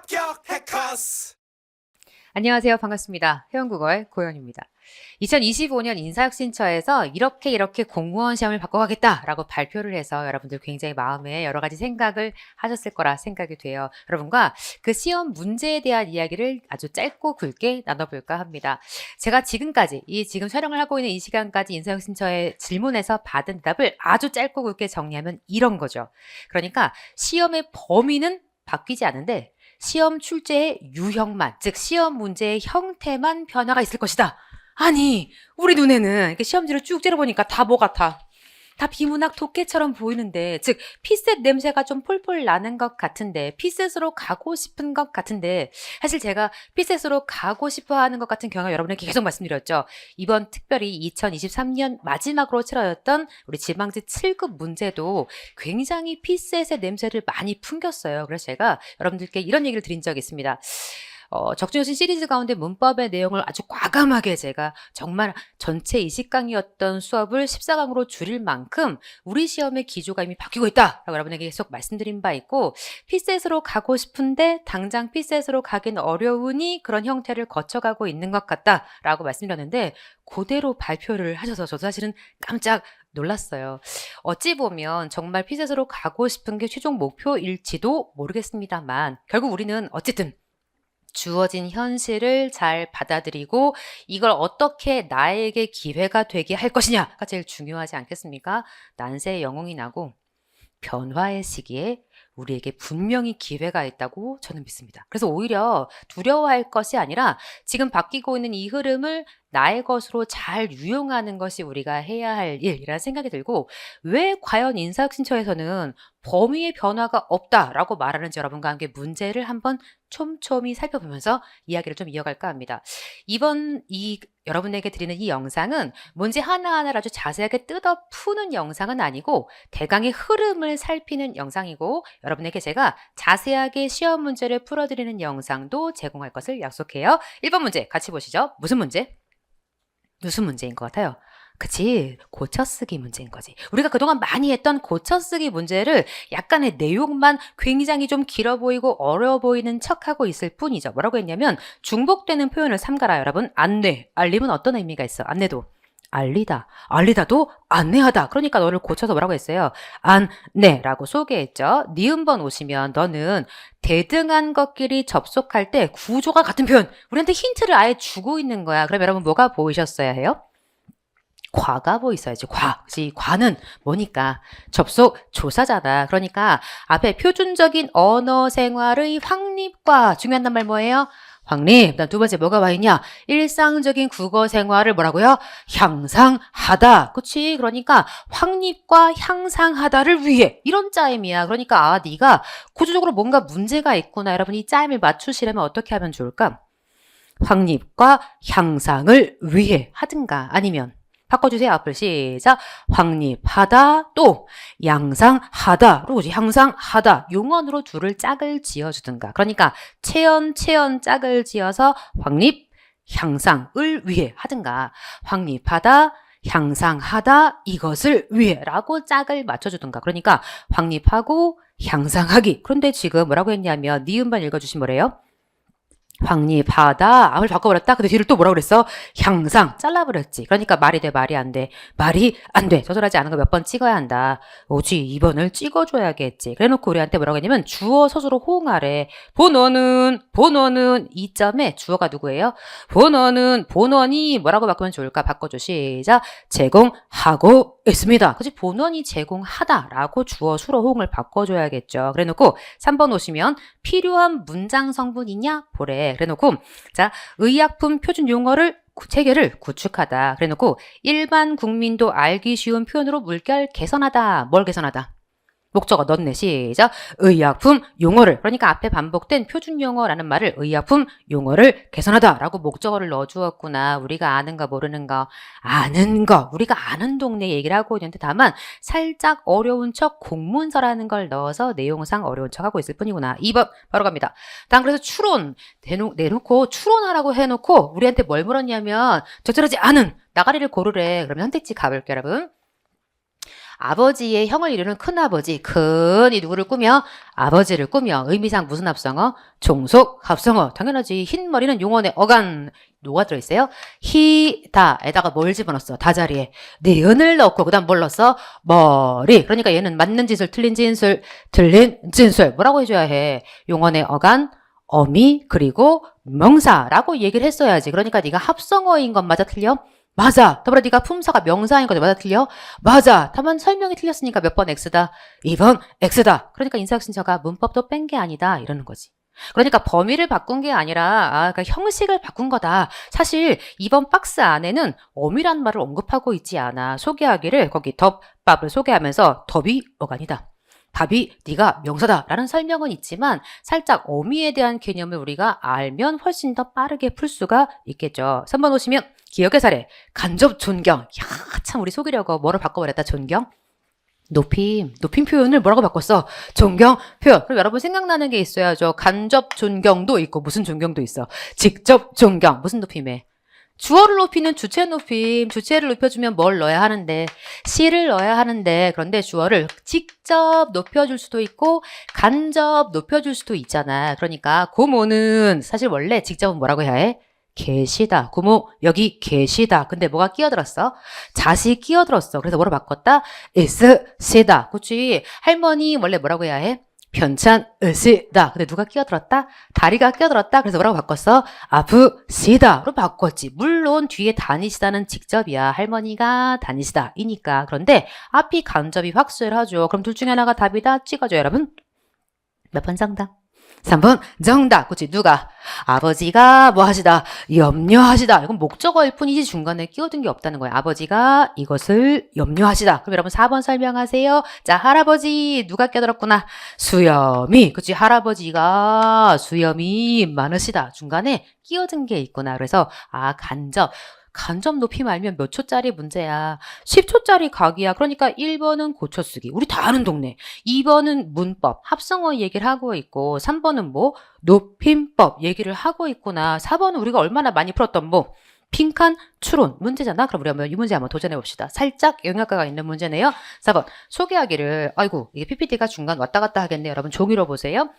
합격 해커스. 안녕하세요. 반갑습니다. 회원국어의 고현입니다. 2025년 인사혁신처에서 이렇게 공무원 시험을 바꿔가겠다라고 발표를 해서 여러분들 굉장히 마음에 여러 가지 생각을 하셨을 거라 생각이 돼요. 여러분과 그 시험 문제에 대한 이야기를 아주 짧고 굵게 나눠볼까 합니다. 제가 지금까지 지금 촬영을 하고 있는 이 시간까지 인사혁신처의 질문에서 받은 대답을 아주 짧고 굵게 정리하면 이런 거죠. 그러니까 시험의 범위는 바뀌지 않은데 시험 출제의 유형만, 즉 시험 문제의 형태만 변화가 있을 것이다. 아니, 우리 눈에는 이렇게 시험지를 쭉 째려보니까 다 뭐 같아? 다 비문학 독해처럼 보이는데, 즉 피셋 냄새가 좀 폴폴 나는 것 같은데, 피셋으로 가고 싶은 것 같은데, 사실 제가 피셋으로 가고 싶어 하는 것 같은 경향을 여러분에게 계속 말씀드렸죠. 이번 특별히 2023년 마지막으로 치러졌던 우리 지방지 7급 문제도 굉장히 피셋의 냄새를 많이 풍겼어요. 그래서 제가 여러분들께 이런 얘기를 드린 적이 있습니다. 적중여신 시리즈 가운데 문법의 내용을 아주 과감하게 제가 정말 전체 20강이었던 수업을 14강으로 줄일 만큼 우리 시험의 기조가 이미 바뀌고 있다라고 여러분에게 계속 말씀드린 바 있고, 피셋으로 가고 싶은데 당장 피셋으로 가긴 어려우니 그런 형태를 거쳐가고 있는 것 같다라고 말씀드렸는데 그대로 발표를 하셔서 저도 사실은 깜짝 놀랐어요. 어찌 보면 정말 피셋으로 가고 싶은 게 최종 목표일지도 모르겠습니다만 결국 우리는 어쨌든 주어진 현실을 잘 받아들이고 이걸 어떻게 나에게 기회가 되게 할 것이냐가 제일 중요하지 않겠습니까? 난세의 영웅이 나고 변화의 시기에 우리에게 분명히 기회가 있다고 저는 믿습니다. 그래서 오히려 두려워할 것이 아니라 지금 바뀌고 있는 이 흐름을 나의 것으로 잘 유용하는 것이 우리가 해야 할 일이라는 생각이 들고, 왜 과연 인사혁신처에서는 범위의 변화가 없다라고 말하는지 여러분과 함께 문제를 한번 촘촘히 살펴보면서 이야기를 좀 이어갈까 합니다. 이번 여러분에게 드리는 이 영상은 문제 하나하나를 아주 자세하게 뜯어 푸는 영상은 아니고 대강의 흐름을 살피는 영상이고, 여러분에게 제가 자세하게 시험 문제를 풀어드리는 영상도 제공할 것을 약속해요. 1번 문제 같이 보시죠. 무슨 문제? 무슨 문제인 것 같아요? 그치, 고쳐쓰기 문제인 거지. 우리가 그동안 많이 했던 고쳐쓰기 문제를 약간의 내용만 굉장히 좀 길어 보이고 어려워 보이는 척하고 있을 뿐이죠. 뭐라고 했냐면 중복되는 표현을 삼가라. 여러분, 안내, 알림은 어떤 의미가 있어? 안내도 알리다, 알리다도 안내하다. 그러니까 너를 고쳐서 뭐라고 했어요? 안내라고 소개했죠. 니은번 오시면 너는 대등한 것끼리 접속할 때 구조가 같은 표현, 우리한테 힌트를 아예 주고 있는 거야. 그럼 여러분 뭐가 보이셨어야 해요? 과가 보이셔야지. 그치? 과는 뭐니까? 접속 조사잖아. 그러니까 앞에 표준적인 언어 생활의 확립과 중요한 말 뭐예요? 확립. 그다음 두 번째 뭐가 와 있냐? 일상적인 국어 생활을 뭐라고요? 향상하다. 그치? 그러니까 확립과 향상하다를 위해 이런 짜임이야. 그러니까 네가 구조적으로 뭔가 문제가 있구나. 여러분 이 짜임을 맞추시려면 어떻게 하면 좋을까? 확립과 향상을 위해 하든가 아니면 바꿔주세요. 앞을 시작. 확립하다 또 양상하다. 그리고 향상하다. 용언으로 둘을 짝을 지어주든가. 그러니까 체언 짝을 지어서 확립, 향상을 위해 하든가. 확립하다, 향상하다 이것을 위해 라고 짝을 맞춰주든가. 그러니까 확립하고 향상하기. 그런데 지금 뭐라고 했냐면 니은만 읽어주시면 뭐래요? 확립하다 앞을 바꿔버렸다. 근데 뒤를 또 뭐라고 그랬어? 향상 잘라버렸지. 그러니까 말이 돼 말이 안 돼. 말이 안 돼. 저절하지 않은 거 몇 번 찍어야 한다. 오지 2번을 찍어줘야겠지. 그래놓고 우리한테 뭐라고 했냐면 주어 서술로 호응하래. 본원은 이점에 주어가 누구예요? 본원이 뭐라고 바꾸면 좋을까? 바꿔줘. 시작. 제공하고 있습니다. 그치? 본원이 제공하다라고 주어 수로 호응을 바꿔줘야겠죠. 그래놓고 3번 오시면 필요한 문장 성분이냐? 보래. 그래놓고 자 의약품 표준 용어를 체계를 구축하다. 그래놓고 일반 국민도 알기 쉬운 표현으로 물결 개선하다. 뭘 개선하다? 목적어 넣네. 시작. 의약품 용어를, 그러니까 앞에 반복된 표준 용어라는 말을 의약품 용어를 개선하다라고 목적어를 넣어주었구나. 우리가 아는 거 모르는 거 아는 거 우리가 아는 동네 얘기를 하고 있는데 다만 살짝 어려운 척 공문서라는 걸 넣어서 내용상 어려운 척 하고 있을 뿐이구나. 2번 바로 갑니다. 다음 그래서 추론 내놓고 추론하라고 해놓고 우리한테 뭘 물었냐면 적절하지 않은 나가리를 고르래. 그러면 선택지 가볼게요 여러분. 아버지의 형을 이루는 큰아버지, 큰이 누구를 꾸며? 아버지를 꾸며. 의미상 무슨 합성어? 종속 합성어. 당연하지. 흰 머리는 용언의 어간. 뭐가 들어있어요? 히다에다가 뭘 집어넣었어? 다자리에 니은을 넣고 그 다음 뭘 넣었어? 머리. 그러니까 얘는 맞는 진술, 틀린 진술, 틀린 진술. 뭐라고 해줘야 해? 용언의 어간, 어미, 그리고 명사라고 얘기를 했어야지. 그러니까 네가 합성어인 건 맞아, 틀려? 맞아. 더불어 네가 품사가 명사인 것도 맞아, 틀려? 맞아. 다만 설명이 틀렸으니까 몇 번 X다? 2번 X다. 그러니까 인사혁신처가 문법도 뺀 게 아니다 이러는 거지. 그러니까 범위를 바꾼 게 아니라 그러니까 형식을 바꾼 거다. 사실 이번 박스 안에는 어미란 말을 언급하고 있지 않아. 소개하기를 거기 덮밥을 소개하면서 덮이 어간이다. 답이 네가 명사다라는 설명은 있지만 살짝 어미에 대한 개념을 우리가 알면 훨씬 더 빠르게 풀 수가 있겠죠. 3번 오시면 기억의 사례, 간접 존경. 야, 참 우리 속이려고 뭐로 바꿔버렸다. 존경. 높임 표현을 뭐라고 바꿨어? 존경 표현. 그럼 여러분 생각나는 게 있어야죠. 간접 존경도 있고 무슨 존경도 있어. 직접 존경. 무슨 높임에? 주어를 높이는 주체 높임. 주체를 높여주면 뭘 넣어야 하는데? 시를 넣어야 하는데 그런데 주어를 직접 높여줄 수도 있고 간접 높여줄 수도 있잖아. 그러니까 고모는 사실 원래 직접은 뭐라고 해야 해? 계시다. 고모 여기 계시다. 근데 뭐가 끼어들었어? 자식 끼어들었어. 그래서 뭐로 바꿨다? 있으시다. 그치? 할머니 원래 뭐라고 해야 해? 편찮으시다. 근데 누가 끼어들었다? 다리가 끼어들었다. 그래서 뭐라고 바꿨어? 아프시다로 바꿨지. 물론 뒤에 다니시다는 직접이야. 할머니가 다니시다. 이니까. 그런데 앞이 간접이 확실을 하죠. 그럼 둘 중에 하나가 답이다. 찍어줘요, 여러분. 몇 번 정답? 3번 정답. 그치? 누가? 아버지가 뭐 하시다? 염려하시다. 이건 목적어일 뿐이지 중간에 끼어든 게 없다는 거예요. 아버지가 이것을 염려하시다. 그럼 여러분 4번 설명하세요. 자, 할아버지 누가 끼어들었구나? 수염이. 그치? 할아버지가 수염이 많으시다. 중간에 끼어든 게 있구나. 그래서 간접 높임 알면 몇 초짜리 문제야? 10초짜리 각이야. 그러니까 1번은 고쳐쓰기. 우리 다 아는 동네. 2번은 문법, 합성어 얘기를 하고 있고 3번은 뭐? 높임법 얘기를 하고 있구나. 4번은 우리가 얼마나 많이 풀었던 뭐? 빈칸 추론 문제잖아. 그럼 우리 한번 이 문제 한번 도전해 봅시다. 살짝 영역가가 있는 문제네요. 4번 소개하기를 아이고 이게 PPT가 중간 왔다 갔다 하겠네. 여러분 종이로 보세요.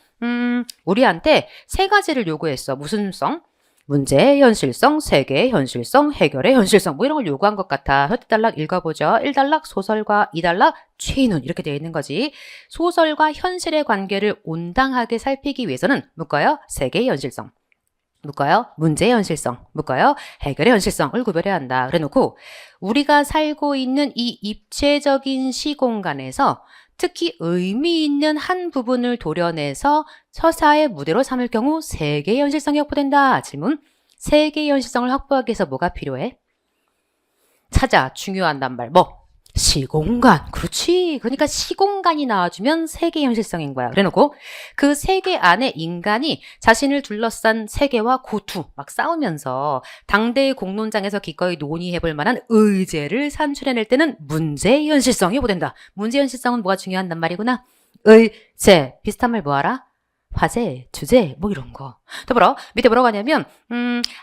우리한테 세 가지를 요구했어. 무슨 성? 문제의 현실성, 세계의 현실성, 해결의 현실성 뭐 이런 걸 요구한 것 같아. 현대단락 읽어보죠. 1단락 소설과 2단락 취인은 이렇게 되어 있는 거지. 소설과 현실의 관계를 온당하게 살피기 위해서는 묶어요. 세계의 현실성. 묶어요. 문제의 현실성. 묶어요. 해결의 현실성을 구별해야 한다. 그래놓고 우리가 살고 있는 이 입체적인 시공간에서 특히 의미 있는 한 부분을 도려내서 서사의 무대로 삼을 경우 세계의 현실성이 확보된다. 질문. 세계의 현실성을 확보하기 위해서 뭐가 필요해? 찾아. 중요한 낱말. 뭐? 시공간. 그렇지. 그러니까 시공간이 나와주면 세계의 현실성인 거야. 그래놓고 그 세계 안에 인간이 자신을 둘러싼 세계와 고투 막 싸우면서 당대의 공론장에서 기꺼이 논의해볼 만한 의제를 산출해낼 때는 문제의 현실성이 보된다. 문제의 현실성은 뭐가 중요한 말이구나. 의제. 비슷한 말 뭐하라? 화제, 주제, 뭐 이런 거. 더불어 밑에 뭐라고 하냐면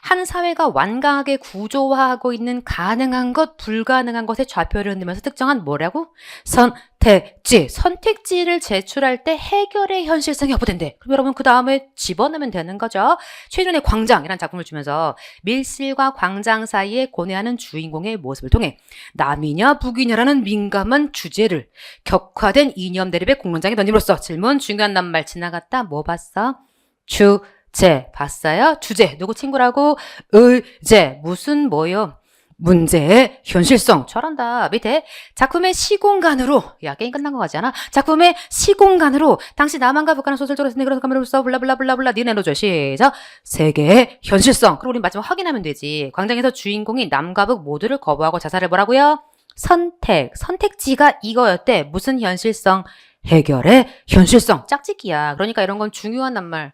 한 사회가 완강하게 구조화하고 있는 가능한 것, 불가능한 것의 좌표를 흔들면서 특정한 뭐라고? 선택지. 선택지를 제출할 때 해결의 현실성이 확보된대. 그럼 여러분 그 다음에 집어넣으면 되는 거죠. 최준의 광장이라는 작품을 주면서 밀실과 광장 사이에 고뇌하는 주인공의 모습을 통해 남이냐 북이냐라는 민감한 주제를 격화된 이념 대립의 공론장에 던짐으로써 질문 중요한 낱말 지나갔다. 뭐 봤어? 주제 봤어요? 주제 누구 친구라고? 의제 무슨 뭐요? 문제의 현실성. 잘한다. 밑에 작품의 시공간으로 야 게임 끝난 거 같지 않아? 작품의 시공간으로 당시 남한과 북한은 소설적으로 스네그로서 카메라로서 블라블라블라블라 니 내놓죠. 시작. 세계의 현실성. 그리고 우리 마지막 확인하면 되지. 광장에서 주인공이 남과 북 모두를 거부하고 자살을 뭐라고요? 선택지가 이거였대. 무슨 현실성? 해결의 현실성. 짝짓기야. 그러니까 이런 건 중요한 낱말.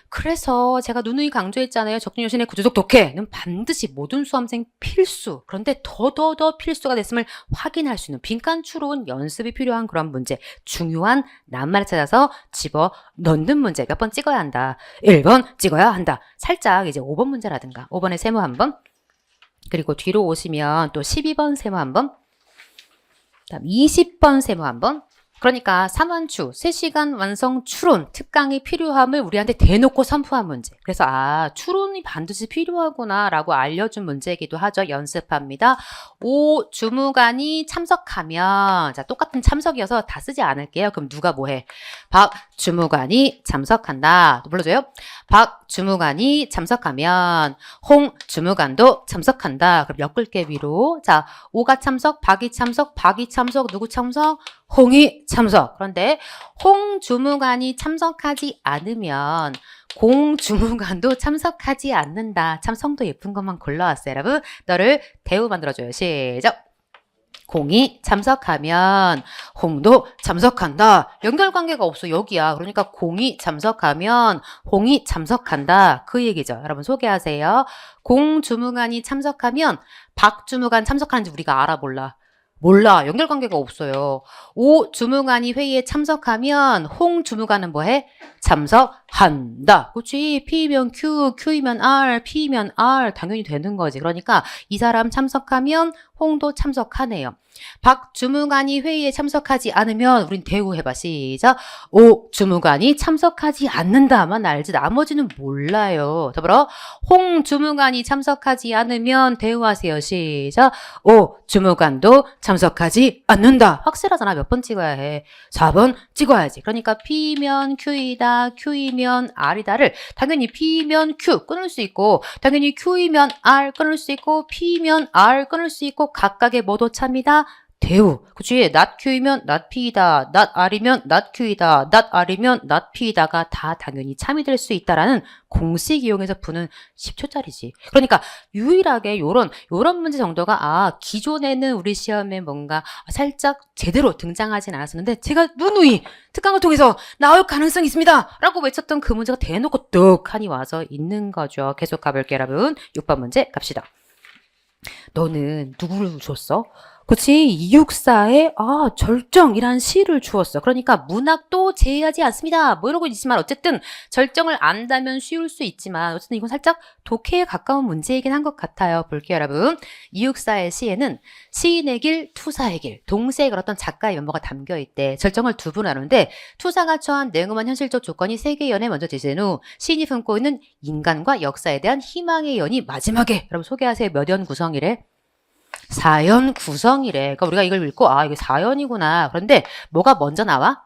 그래서 제가 누누이 강조했잖아요. 적중여신의 구조적 독해는 반드시 모든 수험생 필수. 그런데 더 필수가 됐음을 확인할 수 있는 빈칸 추론 연습이 필요한 그런 문제. 중요한 낱말을 찾아서 집어 넣는 문제. 몇 번 찍어야 한다. 1번 찍어야 한다. 살짝 이제 5번 문제라든가 5번의 세모 한 번. 그리고 뒤로 오시면 또 12번 세모 한 번. 다음 20번 세모 한번. 그러니까 3완추, 3시간 완성 추론, 특강이 필요함을 우리한테 대놓고 선포한 문제. 그래서 추론이 반드시 필요하구나 라고 알려준 문제이기도 하죠. 연습합니다. 5 주무관이 참석하면, 자, 똑같은 참석이어서 다 쓰지 않을게요. 그럼 누가 뭐해? 박 주무관이 참석한다. 또 불러줘요. 박 주무관이 참석하면 홍 주무관도 참석한다. 그럼 엮을게 위로. 자, 5가 참석, 박이 참석, 누구 참석? 홍이 참석. 그런데 홍 주무관이 참석하지 않으면 공 주무관도 참석하지 않는다. 참 성도 예쁜 것만 골라왔어요. 여러분, 너를 대우 만들어줘요. 시작. 공이 참석하면 홍도 참석한다. 연결관계가 없어. 여기야. 그러니까 공이 참석하면 홍이 참석한다. 그 얘기죠. 여러분 소개하세요. 공 주무관이 참석하면 박 주무관 참석하는지 우리가 알아 몰라? 몰라. 연결관계가 없어요. 오 주무관이 회의에 참석하면 홍 주무관은 뭐해? 참석한다. 그렇지. P이면 Q, Q이면 R, P이면 R 당연히 되는 거지. 그러니까 이 사람 참석하면 홍도 참석하네요. 박 주무관이 회의에 참석하지 않으면 우린 대우해봐. 시작. 오 주무관이 참석하지 않는다만 알지 나머지는 몰라요. 더불어 홍 주무관이 참석하지 않으면 대우하세요. 시작. 오 주무관도 참석하지 않는다. 확실하잖아. 몇 번 찍어야 해? 4번 찍어야지. 그러니까 P면 Q이다. Q이면 R이다를 당연히 P면 Q 끊을 수 있고 당연히 Q이면 R 끊을 수 있고 P면 R 끊을 수 있고 각각의 뭐도 참이다. 대우. 그치? not Q이면 not P이다. not R이면 not Q이다. not R이면 not P이다가 다 당연히 참이 될 수 있다라는 공식 이용해서 푸는 10초짜리지. 그러니까 유일하게 요런 문제 정도가 기존에는 우리 시험에 뭔가 살짝 제대로 등장하진 않았었는데 제가 누누이 특강을 통해서 나올 가능성이 있습니다. 라고 외쳤던 그 문제가 대놓고 떡하니 와서 있는 거죠. 계속 가볼게요, 여러분. 6번 문제 갑시다. 너는 누구를 줬어? 그치? 264에 절정이란 시를 주었어. 그러니까 문학도 제외하지 않습니다. 뭐 이러고 있지만 어쨌든 절정을 안다면 쉬울 수 있지만 어쨌든 이건 살짝 독해에 가까운 문제이긴 한 것 같아요. 볼게요, 여러분. 264의 시에는 시인의 길, 투사의 길, 동시에 걸었던 작가의 면모가 담겨 있대. 절정을 두 분 나누는데 투사가 처한 냉엄한 현실적 조건이 세계의 연에 먼저 제시된 후 시인이 품고 있는 인간과 역사에 대한 희망의 연이 마지막에 여러분 소개하세요. 몇 연 구성이래? 4연 구성이래. 그러니까 우리가 이걸 읽고 이게 4연이구나. 그런데 뭐가 먼저 나와?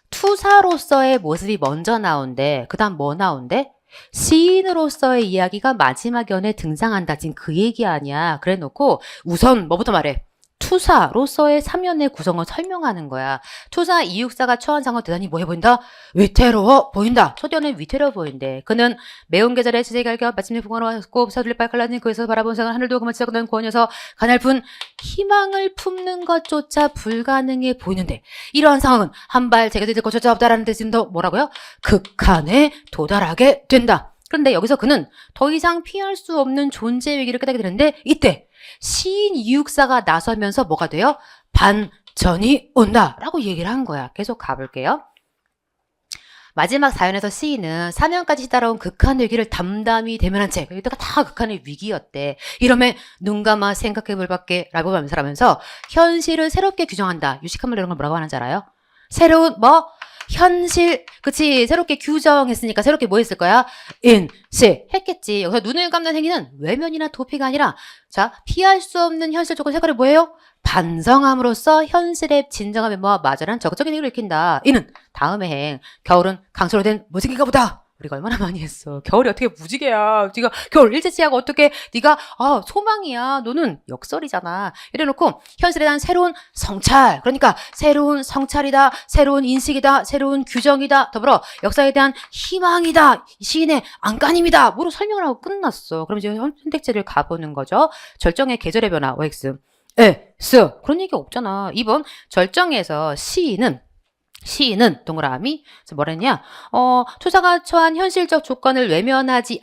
투사로서의 모습이 먼저 나온대. 그 다음 뭐 나온대? 시인으로서의 이야기가 마지막 연에 등장한다. 지금 그 얘기 아니야. 그래 놓고 우선 뭐부터 말해? 투사로서의 3연의 구성을 설명하는 거야. 투사 264가 처한 상황 대단히 뭐해 보인다? 위태로워 보인다. 소견은 위태로워 보인대. 그는 매운 계절에 지색 갈겨 마침내 풍화로 왔고 서둘리 빨갈라진 그에서 바라본 생은 하늘도 그만 지적던 구원여서 가냘픈 희망을 품는 것조차 불가능해 보이는데 이러한 상황은 한 발 제게 될 것조차 없다라는 뜻인더 뭐라고요? 극한에 도달하게 된다. 그런데 여기서 그는 더 이상 피할 수 없는 존재 위기를 깨닫게 되는데 이때 시인 264가 나서면서 뭐가 돼요? 반전이 온다 라고 얘기를 한 거야. 계속 가볼게요. 마지막 사연에서 시인은 사면까지 따라온 극한의 위기를 담담히 대면한 채 이때가 다 극한의 위기였대. 이러면 눈 감아 생각해 볼 밖에 라고 하면서 현실을 새롭게 규정한다. 유식한말 이런 걸 뭐라고 하는지 알아요? 새로운 현실, 그치? 새롭게 규정했으니까 새롭게 뭐 했을 거야? 인식 했겠지. 여기서 눈을 감는 행위는 외면이나 도피가 아니라 자, 피할 수 없는 현실 조건 생활을 뭐예요? 반성함으로써 현실의 진정한 면모와 마저란 적극적인 행위를 일으킨다. 이는 다음의 행, 겨울은 강수로 된 무지개가 보다. 우리가 얼마나 많이 했어. 겨울이 어떻게 무지개야. 네가 겨울 일제치하고 어떻게 네가 소망이야. 너는 역설이잖아. 이래놓고 현실에 대한 새로운 성찰. 그러니까 새로운 성찰이다. 새로운 인식이다. 새로운 규정이다. 더불어 역사에 대한 희망이다. 시인의 안간힘이다. 뭐로 설명을 하고 끝났어. 그럼 이제 선택지를 가보는 거죠. 절정의 계절의 변화. OX. S. 그런 얘기 없잖아. 2번 절정에서 시인은 동그라미 뭐랬냐? 투사가 처한 현실적 조건을 외면하지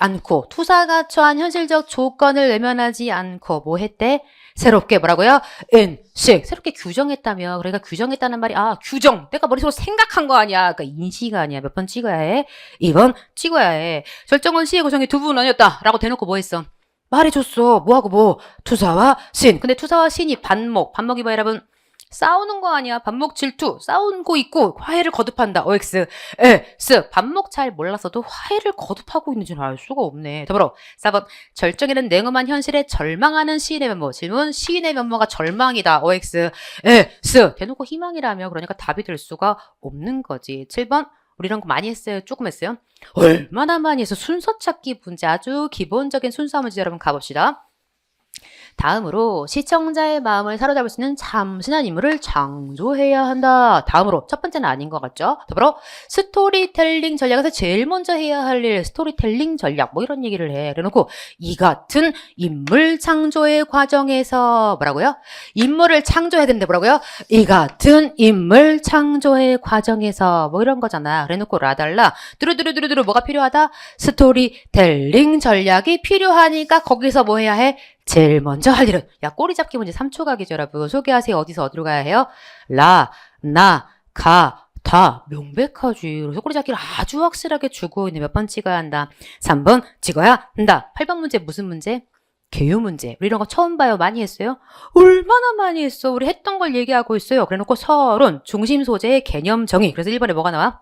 않고 뭐 했대? 새롭게 뭐라고요? 인식. 새롭게 규정했다며. 그러니까 규정했다는 말이 규정. 내가 머릿속으로 생각한 거 아니야. 그러니까 인식 아니야. 몇 번 찍어야 해? 2번 찍어야 해. 절정은 시의 구성이 두 부분 아니었다. 라고 대놓고 뭐 했어? 말해줬어. 뭐하고 뭐? 투사와 신. 근데 투사와 신이 반목이 뭐야 여러분? 싸우는 거 아니야. 반목 질투. 싸우고 있고 화해를 거듭한다. OX. S. 반목 잘 몰랐어도 화해를 거듭하고 있는지는 알 수가 없네. 더불어 4번. 절정에는 냉엄한 현실에 절망하는 시인의 면모. 질문. 시인의 면모가 절망이다. OX. S. 대놓고 희망이라며 그러니까 답이 될 수가 없는 거지. 7번. 우리 이런 거 많이 했어요. 조금 했어요. 얼마나 많이 해서 순서 찾기 문제 아주 기본적인 순서 문제 여러분 가봅시다. 다음으로 시청자의 마음을 사로잡을 수 있는 참신한 인물을 창조해야 한다. 다음으로 첫 번째는 아닌 것 같죠? 더불어 스토리텔링 전략에서 제일 먼저 해야 할 일 스토리텔링 전략 뭐 이런 얘기를 해. 그래놓고 이 같은 인물 창조의 과정에서 뭐라고요? 인물을 창조해야 된다. 뭐라고요? 이 같은 인물 창조의 과정에서 뭐 이런 거잖아. 그래놓고 라달라 두루두루두루두루 뭐가 필요하다? 스토리텔링 전략이 필요하니까 거기서 뭐 해야 해? 제일 먼저 할 일은 야 꼬리 잡기 문제 3초 가기죠 여러분. 소개하세요. 어디서 어디로 가야 해요? 라, 나, 가, 다 명백하지. 그래서 꼬리 잡기를 아주 확실하게 주고 있는 몇 번 찍어야 한다. 3번 찍어야 한다. 8번 문제 무슨 문제? 개요 문제. 우리 이런 거 처음 봐요. 많이 했어요? 얼마나 많이 했어. 우리 했던 걸 얘기하고 있어요. 그래놓고 서론, 중심 소재의 개념 정의. 그래서 1번에 뭐가 나와?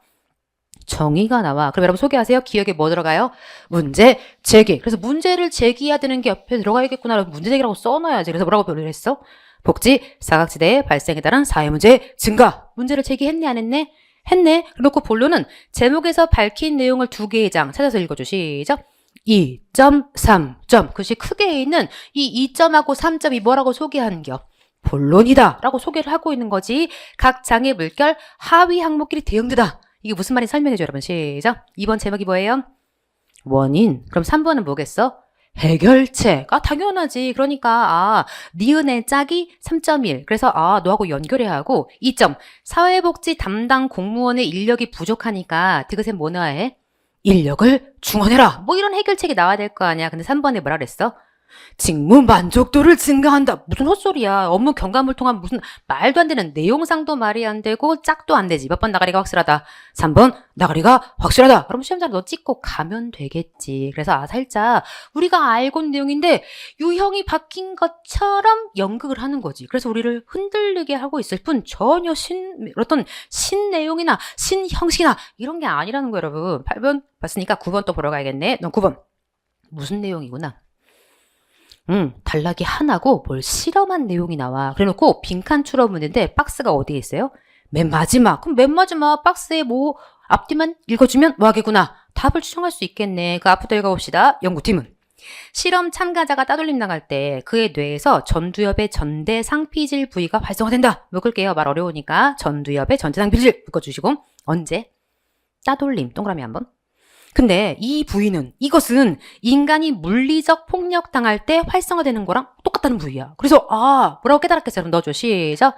정의가 나와. 그럼 여러분 소개하세요. 기억에 뭐 들어가요? 문제 제기. 그래서 문제를 제기해야 되는 게 옆에 들어가야겠구나. 문제 제기라고 써놔야지. 그래서 뭐라고 표현을 했어? 복지 사각지대의 발생에 따른 사회문제 증가. 문제를 제기했네 안 했네? 했네. 그렇고 본론은 제목에서 밝힌 내용을 두 개의 장 찾아서 읽어줘. 시작. 2.3점. 글씨 크게 있는 이 2점하고 3점이 뭐라고 소개하는겨? 본론이다 라고 소개를 하고 있는 거지. 각 장의 물결 하위 항목끼리 대응되다. 이게 무슨 말인지 설명해줘 여러분. 시작. 2번 제목이 뭐예요? 원인. 그럼 3번은 뭐겠어? 해결책. 아 당연하지. 그러니까 니은의 짝이 3.1. 그래서 너하고 연결해야 하고 2점. 사회복지 담당 공무원의 인력이 부족하니까 디귿에 뭐 넣어야 해? 인력을 충원해라. 뭐 이런 해결책이 나와야 될 거 아니야. 근데 3번에 뭐라 그랬어? 직무 만족도를 증가한다. 무슨 헛소리야. 업무 경감을 통한 무슨 말도 안 되는 내용상도 말이 안 되고 짝도 안 되지. 몇 번 나가리가 확실하다. 3번 나가리가 확실하다. 그럼 시험장 너 찍고 가면 되겠지. 그래서 살짝 우리가 알고 있는 내용인데 유형이 바뀐 것처럼 연극을 하는 거지. 그래서 우리를 흔들리게 하고 있을 뿐 전혀 어떤 신내용이나 신형식이나 이런 게 아니라는 거예요 여러분. 8번 봤으니까 9번 또 보러 가야겠네. 너 9번 무슨 내용이구나. 단락이 하나고 뭘 실험한 내용이 나와. 그래놓고 빈칸 추러 문제인데 박스가 어디에 있어요? 맨 마지막. 그럼 맨 마지막 박스에 뭐 앞뒤만 읽어주면 뭐 하겠구나. 답을 추정할 수 있겠네. 그 앞부터 읽어봅시다. 연구팀은 실험 참가자가 따돌림 당할 때 그의 뇌에서 전두엽의 전대상피질 부위가 활성화된다. 묶을게요. 말 어려우니까 전두엽의 전대상피질 묶어주시고 언제? 따돌림 동그라미 한번. 근데 이 부위는 이것은 인간이 물리적 폭력 당할 때 활성화되는 거랑 똑같다는 부위야. 그래서 뭐라고 깨달았겠어요? 그럼 넣어줘. 시작.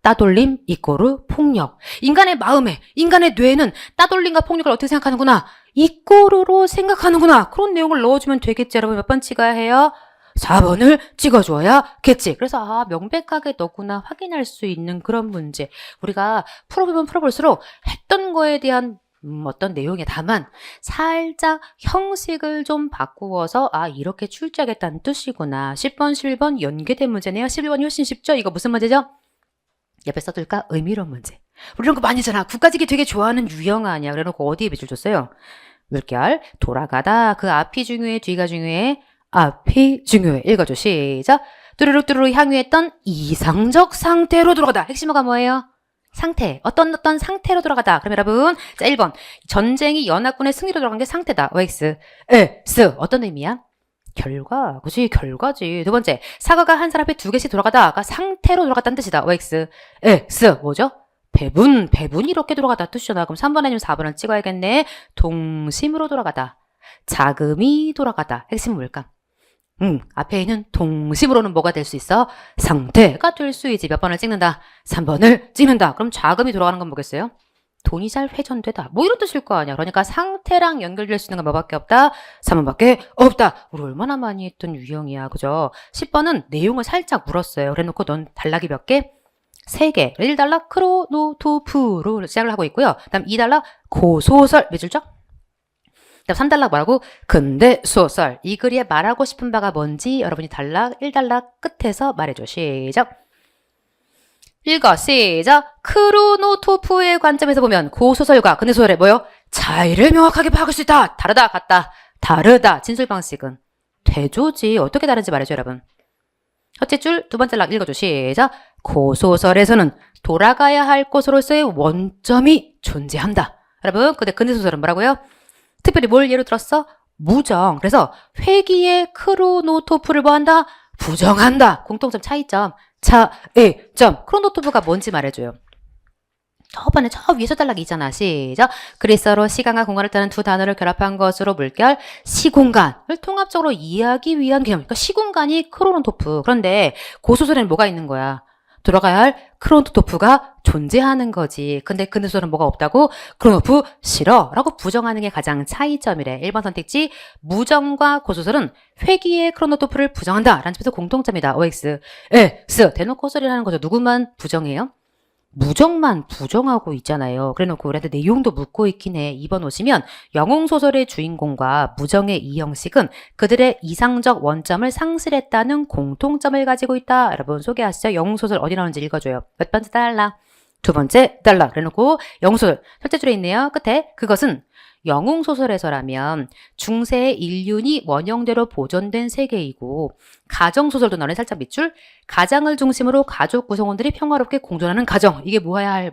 따돌림 이꼬르 폭력. 인간의 마음에 인간의 뇌에는 따돌림과 폭력을 어떻게 생각하는구나. 이꼬르로 생각하는구나. 그런 내용을 넣어주면 되겠지. 여러분 몇 번 찍어야 해요? 4번을 찍어줘야겠지. 그래서 명백하게 너구나 확인할 수 있는 그런 문제. 우리가 풀어보면 풀어볼수록 했던 거에 대한 어떤 내용에 다만 살짝 형식을 좀 바꾸어서 이렇게 출제하겠다는 뜻이구나. 10번, 11번 연계된 문제네요. 11번이 훨씬 쉽죠? 이거 무슨 문제죠? 옆에 써둘까? 의미로운 문제. 우리 이런 거 많이 하잖아. 국가직이 되게 좋아하는 유형 아니야. 그래놓고 어디에 밑줄 줬어요? 물결 돌아가다. 그 앞이 중요해? 뒤가 중요해? 앞이 중요해. 읽어줘. 시작. 뚜루루뚜루루 향유했던 이상적 상태로 돌아가다. 핵심어가 뭐예요? 상태. 어떤 상태로 돌아가다. 그럼 여러분, 자 1번. 전쟁이 연합군의 승리로 돌아간 게 상태다. OX. S. 어떤 의미야? 결과. 그치, 결과지. 두 번째. 사과가 한 사람 앞에 두 개씩 돌아가다가 상태로 돌아갔다는 뜻이다. OX. S. 뭐죠? 배분이 이렇게 돌아가다 뜻이잖아. 그럼 3번 아니면 4번을 찍어야겠네. 동심으로 돌아가다. 자금이 돌아가다. 핵심 뭘까? 앞에 있는 동심으로는 뭐가 될 수 있어? 상태가 될 수 있지. 몇 번을 찍는다? 3번을 찍는다. 그럼 자금이 돌아가는 건 뭐겠어요? 돈이 잘 회전되다. 뭐 이런 뜻일 거 아니야. 그러니까 상태랑 연결될 수 있는 건 뭐밖에 없다? 3번밖에 없다. 우리 얼마나 많이 했던 유형이야. 그죠? 10번은 내용을 살짝 물었어요. 그래놓고 넌 단락이 몇 개? 3개. 1단락 크로노토프로 시작을 하고 있고요. 그 다음 2단락 고소설. 몇 줄죠? 그다음 3단락 뭐라고? 근대 소설. 이 글에 말하고 싶은 바가 뭔지 여러분이 단락 1단락 끝에서 말해줘. 시작. 읽어. 시작. 크로노토프의 관점에서 보면 고소설과 근대소설의 뭐요? 차이를 명확하게 파악할 수 있다. 다르다. 같다. 다르다. 진술 방식은 대조지. 어떻게 다른지 말해줘 여러분. 첫째 줄 두 번째 락 읽어줘. 시작. 고소설에서는 돌아가야 할 곳으로서의 원점이 존재한다. 여러분 근데 근대소설은 뭐라고요? 특별히 뭘 예로 들었어? 무정. 그래서 회귀의 크로노토프를 뭐한다? 부정한다. 공통점 차이점. 차이점. 크로노토프가 뭔지 말해줘요. 저번에 저 위에서 단락이 있잖아. 시작. 그리스어로 시간과 공간을 따른 두 단어를 결합한 것으로 물결 시공간을 통합적으로 이해하기 위한 개념. 그러니까 시공간이 크로노토프. 그런데 고소설에는 뭐가 있는 거야? 돌아가야 할 크로노토프가 존재하는 거지. 근데 근대소설은 뭐가 없다고? 크로노토프 싫어 라고 부정하는 게 가장 차이점이래. 1번 선택지 무정과 고소설은 회귀의 크로노토프를 부정한다 라는 점에서 공통점이다. OX, S 대놓고 소리를 하는 거죠. 누구만 부정해요? 무정만 부정하고 있잖아요. 그래놓고 우리한테 내용도 묻고 있긴 해. 2번 오시면 영웅소설의 주인공과 무정의 이 형식은 그들의 이상적 원점을 상실했다는 공통점을 가지고 있다. 여러분 소개하시죠. 영웅소설 어디 나오는지 읽어줘요. 몇 번째 달라? 두 번째 달라. 그래놓고 영웅소설 첫째 줄에 있네요. 끝에 그것은 영웅소설에서라면 중세의 인륜이 원형대로 보존된 세계이고 가정소설도 너네 살짝 밑줄 가장을 중심으로 가족 구성원들이 평화롭게 공존하는 가정 이게 뭐야?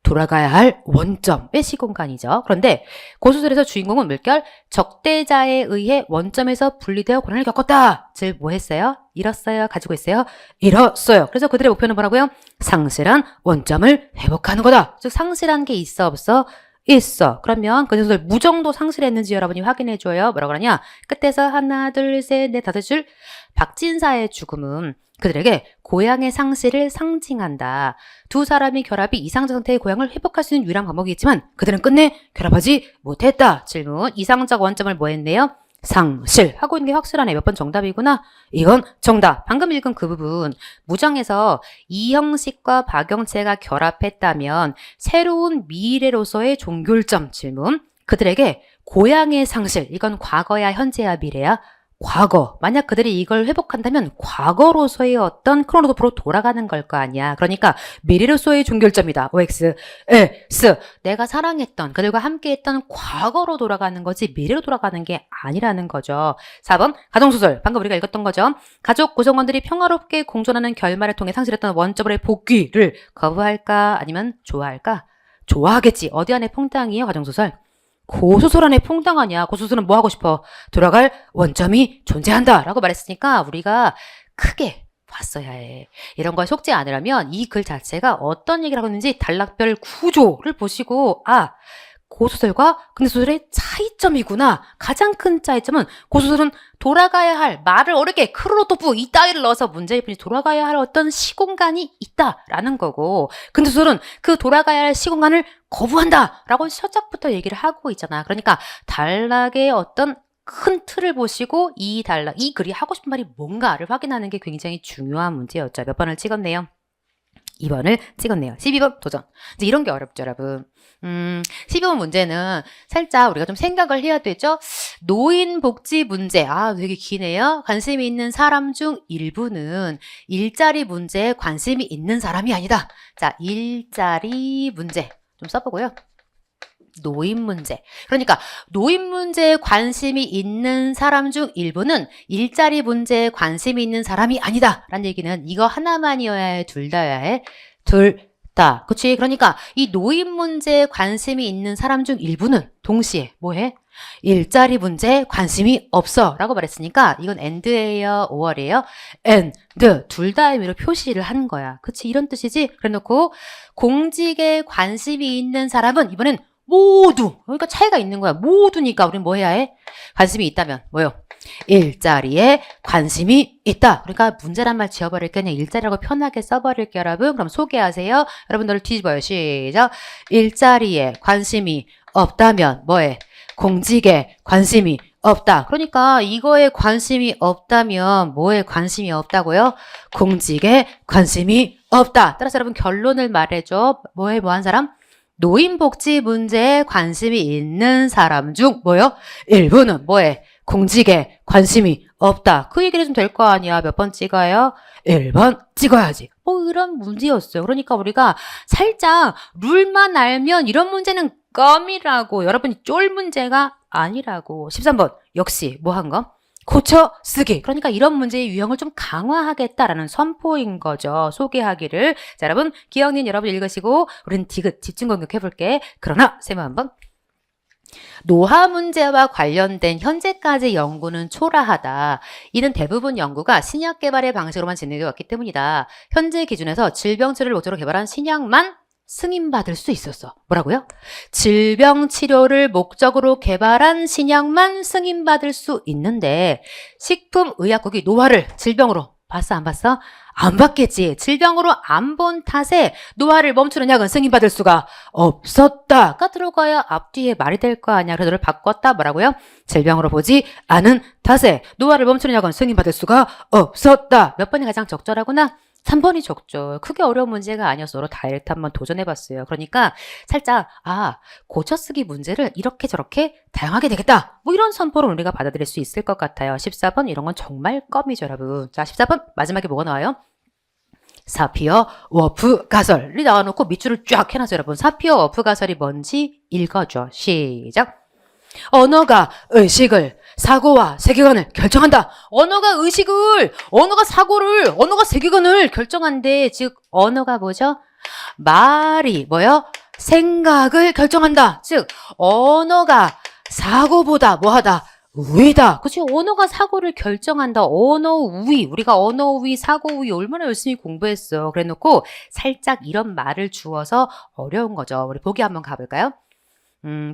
돌아가야 할 원점의 시공간이죠. 그런데 고소설에서 주인공은 물결 적대자에 의해 원점에서 분리되어 고난을 겪었다. 즉 뭐 했어요? 잃었어요? 가지고 있어요? 잃었어요. 그래서 그들의 목표는 뭐라고요? 상실한 원점을 회복하는 거다. 즉 상실한 게 있어 없어? 있어. 그러면 그 소설 무정도 상실했는지 여러분이 확인해줘요. 뭐라고 하냐? 끝에서 하나, 둘, 셋, 넷, 다섯 줄. 박진사의 죽음은 그들에게 고향의 상실을 상징한다. 두 사람이 결합이 이상적 상태의 고향을 회복할 수 있는 유일한 방법이겠지만 그들은 끝내 결합하지 못했다. 질문. 이상적 원점을 뭐 했네요? 상실. 하고 있는 게 확실하네. 몇 번 정답이구나. 이건 정답. 방금 읽은 그 부분. 무정에서 이형식과 박영채가 결합했다면 새로운 미래로서의 종결점. 질문. 그들에게 고향의 상실. 이건 과거야 현재야 미래야? 과거. 만약 그들이 이걸 회복한다면 과거로서의 어떤 크로노토프로 돌아가는 걸 거 아니야. 그러니까 미래로서의 종결점이다. OX, S. 내가 사랑했던 그들과 함께했던 과거로 돌아가는 거지 미래로 돌아가는 게 아니라는 거죠. 4번 가정소설. 방금 우리가 읽었던 거죠. 가족 구성원들이 평화롭게 공존하는 결말을 통해 상실했던 원점의 복귀를 거부할까 아니면 좋아할까? 좋아하겠지. 어디 안에 퐁당이에요 가정소설? 고소설 안에 퐁당하냐. 고소설은 뭐 하고 싶어? 돌아갈 원점이 존재한다 라고 말했으니까 우리가 크게 봤어야 해. 이런 거에 속지 않으려면 이 글 자체가 어떤 얘기를 하고 있는지 단락별 구조를 보시고 고소설과 근대소설의 차이점이구나. 가장 큰 차이점은 고소설은 돌아가야 할 말을 어렵게 크로노토프 이 따위를 넣어서 문제일 뿐이지 돌아가야 할 어떤 시공간이 있다라는 거고 근대소설은 그 돌아가야 할 시공간을 거부한다 라고 시작부터 얘기를 하고 있잖아. 그러니까 단락의 어떤 큰 틀을 보시고 이 글이 하고 싶은 말이 뭔가를 확인하는 게 굉장히 중요한 문제였죠. 몇 번을 찍었네요? 2번을 찍었네요. 12번 도전. 이제 이런 게 어렵죠, 여러분. 12번 문제는 살짝 우리가 좀 생각을 해야 되죠? 노인 복지 문제. 되게 기네요. 관심이 있는 사람 중 일부는 일자리 문제에 관심이 있는 사람이 아니다. 자, 일자리 문제. 좀 써보고요. 노인 문제. 그러니까 노인 문제에 관심이 있는 사람 중 일부는 일자리 문제에 관심이 있는 사람이 아니다. 라는 얘기는 이거 하나만이어야 해? 둘 다여야 해? 둘 다. 그치? 그러니까 이 노인 문제에 관심이 있는 사람 중 일부는 동시에 뭐해? 일자리 문제에 관심이 없어 라고 말했으니까 이건 and예요? or예요? and. 둘 다의 의미로 표시를 하는 거야. 그치? 이런 뜻이지? 그래 놓고 공직에 관심이 있는 사람은 이번엔 모두. 그러니까 차이가 있는 거야. 모두니까 우린 뭐 해야 해? 관심이 있다면 뭐요? 일자리에 관심이 있다. 그러니까 문제란 말 지워버릴게. 그냥 일자리라고 편하게 써버릴게요, 여러분. 그럼 소개하세요. 여러분들 뒤집어요. 시작. 일자리에 관심이 없다면 뭐해? 공직에 관심이 없다. 그러니까 이거에 관심이 없다면 뭐에 관심이 없다고요? 공직에 관심이 없다. 따라서 여러분 결론을 말해줘. 뭐해? 뭐 한 사람? 노인복지 문제에 관심이 있는 사람 중 뭐요? 일부는 뭐에? 공직에 관심이 없다. 그 얘기를 좀 될 거 아니야. 몇 번 찍어요? 1번 찍어야지. 뭐 이런 문제였어요. 그러니까 우리가 살짝 룰만 알면 이런 문제는 껌이라고. 여러분이 쫄 문제가 아니라고. 13번 역시 뭐 한 거? 고쳐 쓰기. 그러니까 이런 문제의 유형을 좀 강화하겠다라는 선포인 거죠. 소개하기를. 자, 여러분 기억님 여러분 읽으시고 우리는 디귿 집중 공격해볼게. 그러나 세모 한번. 노화 문제와 관련된 현재까지 연구는 초라하다. 이는 대부분 연구가 신약 개발의 방식으로만 진행되어 왔기 때문이다. 현재 기준에서 질병 치료를 목적으로 개발한 신약만 승인받을 수 있었어. 뭐라고요? 질병 치료를 목적으로 개발한 신약만 승인받을 수 있는데 식품의약국이 노화를 질병으로 봤어 안 봤어? 안 봤겠지. 질병으로 안 본 탓에 노화를 멈추는 약은 승인받을 수가 없었다가 들어가야 앞뒤에 말이 될 거 아니야. 그래서 너를 바꿨다. 뭐라고요? 질병으로 보지 않은 탓에 노화를 멈추는 약은 승인받을 수가 없었다. 몇 번이 가장 적절하구나? 3번이 적죠. 크게 어려운 문제가 아니어서 다이렉트 한번 도전해봤어요. 그러니까 살짝 고쳐쓰기 문제를 이렇게 저렇게 다양하게 되겠다. 뭐 이런 선포를 우리가 받아들일 수 있을 것 같아요. 14번 이런 건 정말 껌이죠, 여러분. 자, 14번 마지막에 뭐가 나와요? 사피어 워프 가설이 나와놓고 밑줄을 쫙 해놨어요, 여러분. 사피어 워프 가설이 뭔지 읽어줘. 시작. 언어가 의식을, 사고와 세계관을 결정한다. 언어가 사고를, 언어가 세계관을 결정한대. 즉 언어가 뭐죠? 말이 뭐요? 생각을 결정한다. 즉 언어가 사고보다 뭐하다? 우위다. 그치? 언어가 사고를 결정한다. 언어 우위. 우리가 언어 우위, 사고 우위 얼마나 열심히 공부했어. 그래 놓고 살짝 이런 말을 주어서 어려운 거죠. 우리 보기 한번 가볼까요?